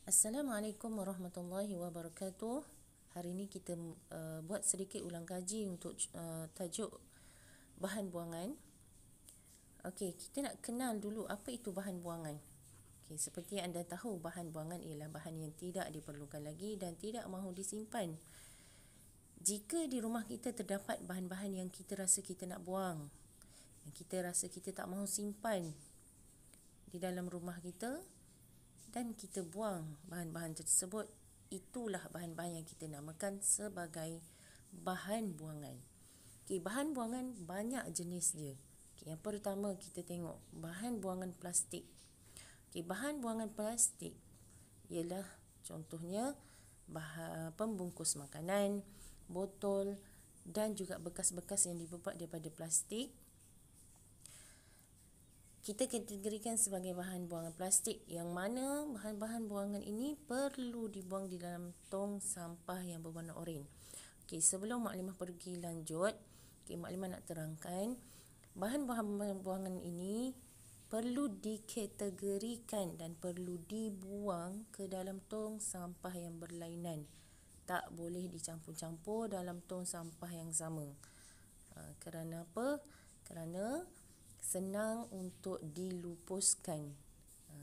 Assalamualaikum warahmatullahi wabarakatuh. Hari ini kita buat sedikit ulang kaji untuk tajuk bahan buangan. Okey, kita nak kenal dulu apa itu bahan buangan. Okey, seperti anda tahu, bahan buangan ialah bahan yang tidak diperlukan lagi dan tidak mahu disimpan. Jika di rumah kita terdapat bahan-bahan yang kita rasa kita nak buang, yang kita rasa kita tak mahu simpan di dalam rumah kita, dan kita buang bahan-bahan tersebut, itulah bahan-bahan yang kita namakan sebagai bahan buangan. Okay, bahan buangan banyak jenis dia. Okay, yang pertama kita tengok bahan buangan plastik. Okay, bahan buangan plastik ialah contohnya pembungkus makanan, botol dan juga bekas-bekas yang dibuat daripada plastik. Kita kategorikan sebagai bahan buangan plastik, yang mana bahan-bahan buangan ini perlu dibuang di dalam tong sampah yang berwarna oranye. Okey, sebelum maklimah pergi lanjut, maklimah nak terangkan bahan-bahan buangan ini perlu dikategorikan dan perlu dibuang ke dalam tong sampah yang berlainan. Tak boleh dicampur-campur dalam tong sampah yang sama. Kerana apa? Kerana senang untuk dilupuskan,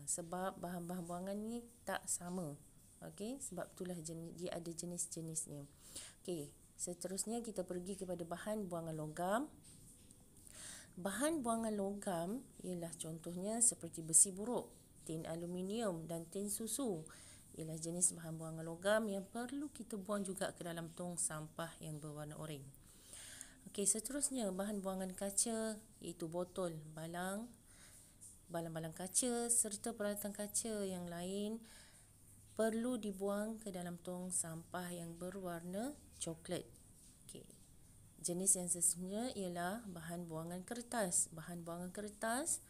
sebab bahan-bahan buangan ni tak sama. Okey, sebab itulah dia ada jenis-jenisnya. Okey, seterusnya kita pergi kepada bahan buangan logam. Bahan buangan logam ialah contohnya seperti besi buruk, tin aluminium dan tin susu. Ialah jenis bahan buangan logam yang perlu kita buang juga ke dalam tong sampah yang berwarna oranye. Okey, seterusnya bahan buangan kaca, iaitu botol, balang-balang kaca serta peralatan kaca yang lain perlu dibuang ke dalam tong sampah yang berwarna coklat. Okey. Jenis yang sesungguhnya ialah bahan buangan kertas. Bahan buangan kertas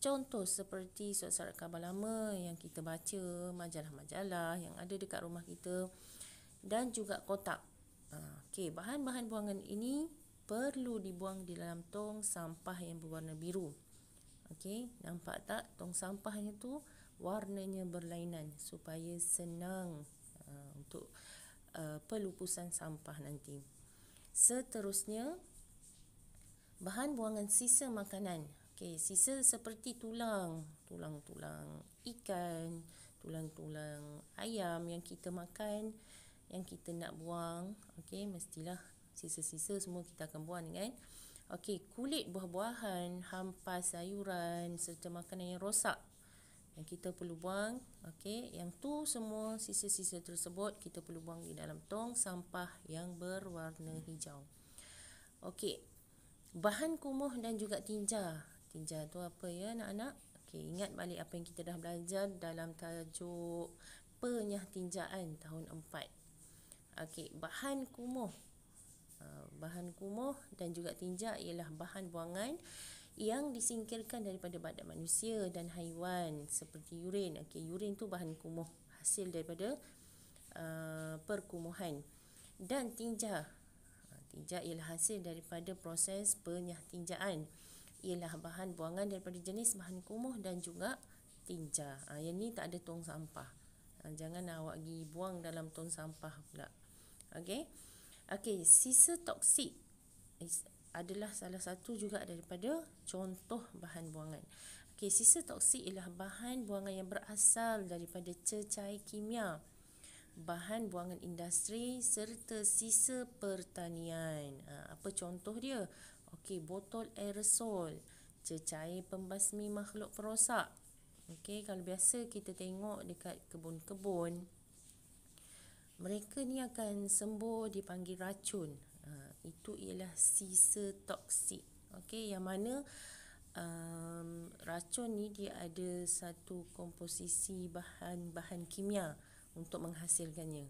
contoh seperti surat-surat khabar lama yang kita baca, majalah-majalah yang ada dekat rumah kita dan juga kotak. Okey, bahan-bahan buangan ini perlu dibuang di dalam tong sampah yang berwarna biru. Okey, nampak tak tong sampahnya tu warnanya berlainan supaya senang untuk pelupusan sampah nanti. Seterusnya bahan buangan sisa makanan. Okey, sisa seperti tulang ikan, tulang-tulang ayam yang kita makan, yang kita nak buang. Okey, mestilah sisa-sisa semua kita akan buang kan. Okey, kulit buah-buahan, hampas sayuran serta makanan yang rosak yang kita perlu buang. Okey, yang tu semua sisa-sisa tersebut kita perlu buang di dalam tong sampah yang berwarna hijau. Okey, bahan kumuh dan juga tinja. Tinja tu apa ya anak-anak? Okey, ingat balik apa yang kita dah belajar dalam tajuk penyah tinjaan tahun 4. Okey, bahan kumuh dan juga tinja ialah bahan buangan yang disingkirkan daripada badan manusia dan haiwan seperti urin. Okey, urin tu bahan kumuh, hasil daripada perkumuhan. Dan tinja. Tinja ialah hasil daripada proses penyah tinjaan. Ialah bahan buangan daripada jenis bahan kumuh dan juga tinja. Yang ni tak ada tong sampah. Jangan awak pergi buang dalam tong sampah pula. Okey. Okey, sisa toksik adalah salah satu juga daripada contoh bahan buangan. Okey, sisa toksik ialah bahan buangan yang berasal daripada cecair kimia, bahan buangan industri serta sisa pertanian. Apa contoh dia? Okey, botol aerosol, cecair pembasmi makhluk perosak. Okey, kalau biasa kita tengok dekat kebun-kebun, mereka ni akan sembuh dipanggil racun. Itu ialah sisa toksik. Okey, yang mana racun ni dia ada satu komposisi bahan-bahan kimia untuk menghasilkannya.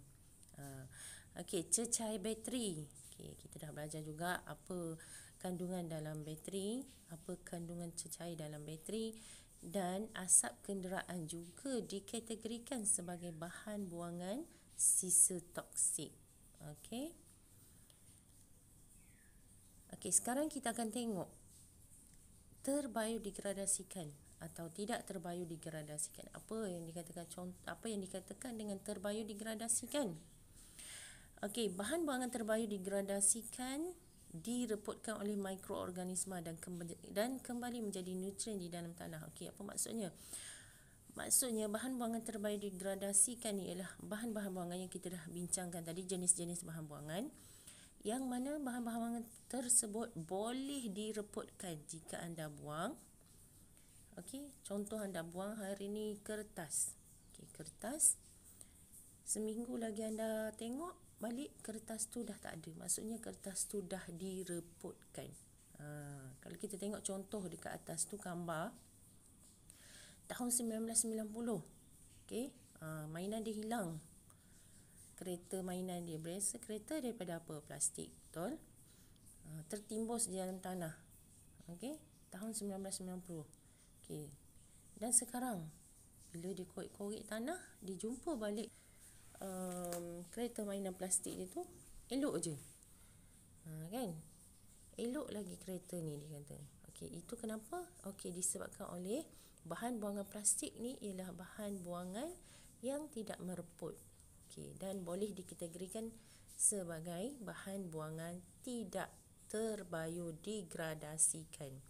Okey, cecair bateri. Okey, kita dah belajar juga apa kandungan dalam bateri, apa kandungan cecair dalam bateri, dan asap kenderaan juga dikategorikan sebagai bahan buangan sisa toksik. Okey. Okey, sekarang kita akan tengok terbiodegradasikan atau tidak terbiodegradasikan. Apa yang dikatakan dengan terbiodegradasikan? Okey, bahan buangan terbiodegradasikan direputkan oleh mikroorganisma dan kembali menjadi nutrien di dalam tanah. Okey, apa maksudnya? Maksudnya bahan buangan terbiodegradasikan ni ialah bahan-bahan buangan yang kita dah bincangkan tadi, jenis-jenis bahan buangan, yang mana bahan-bahan buangan tersebut boleh direputkan jika anda buang. Okey, contoh anda buang hari ni kertas. Okey, kertas. Seminggu lagi anda tengok balik, kertas tu dah tak ada. Maksudnya kertas tu dah direputkan. Kalau kita tengok contoh dekat atas tu gambar tahun 1990. Okey, mainan dia hilang. Kereta mainan dia. Biasa kereta daripada apa? Plastik, betul? Tertimbus di dalam tanah. Okey, tahun 1990. Okey. Dan sekarang bila dia korek-korek tanah, dia jumpa balik kereta mainan plastik dia tu, elok je. Kan? Elok lagi kereta ni, dia kata. Okey, itu kenapa? Okey, disebabkan oleh bahan buangan plastik ni ialah bahan buangan yang tidak mereput. Okey, dan boleh dikategorikan sebagai bahan buangan tidak terbiodegradasikan.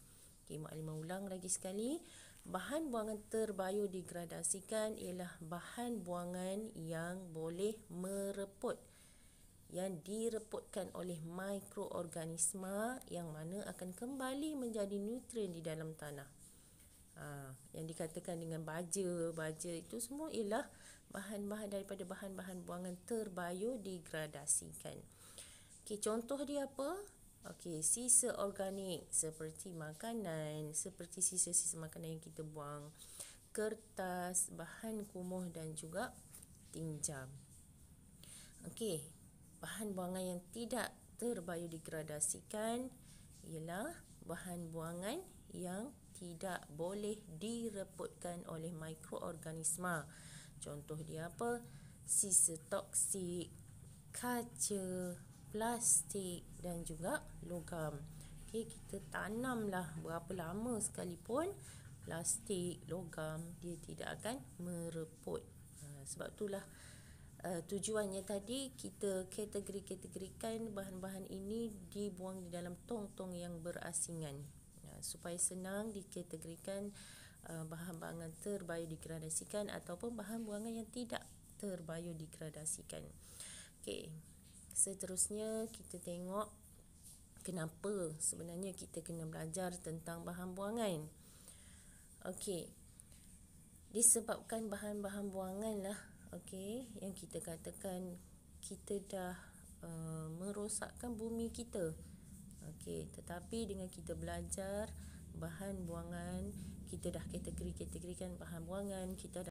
Okey, maklumat ulang lagi sekali. Bahan buangan terbiodegradasikan ialah bahan buangan yang boleh mereput, yang direputkan oleh mikroorganisma yang mana akan kembali menjadi nutrien di dalam tanah. Yang dikatakan dengan baja itu semua ialah bahan-bahan daripada bahan-bahan buangan terbiodegradasikan. Okey, contoh dia apa? Okey, sisa organik seperti makanan, seperti sisa-sisa makanan yang kita buang, kertas, bahan kumuh dan juga tinjam. Okey, bahan buangan yang tidak terbiodegradasikan ialah bahan buangan yang tidak boleh direputkan oleh mikroorganisma. Contoh dia apa? Sisa toksik, kaca, plastik dan juga logam. Okey, kita tanamlah berapa lama sekalipun, plastik, logam dia tidak akan mereput. Sebab itulah tujuannya tadi kita kategorikan bahan-bahan ini dibuang di dalam tong-tong yang berasingan, supaya senang dikategorikan bahan buangan terbiodegradasikan ataupun bahan buangan yang tidak terbiodegradasikan. Okey, seterusnya kita tengok kenapa sebenarnya kita kena belajar tentang bahan buangan. Okey, disebabkan bahan-bahan buangan lah, okey, yang kita katakan kita dah merosakkan bumi kita. Okey, tetapi dengan kita belajar bahan buangan, kita dah kategorikan bahan buangan, kita dah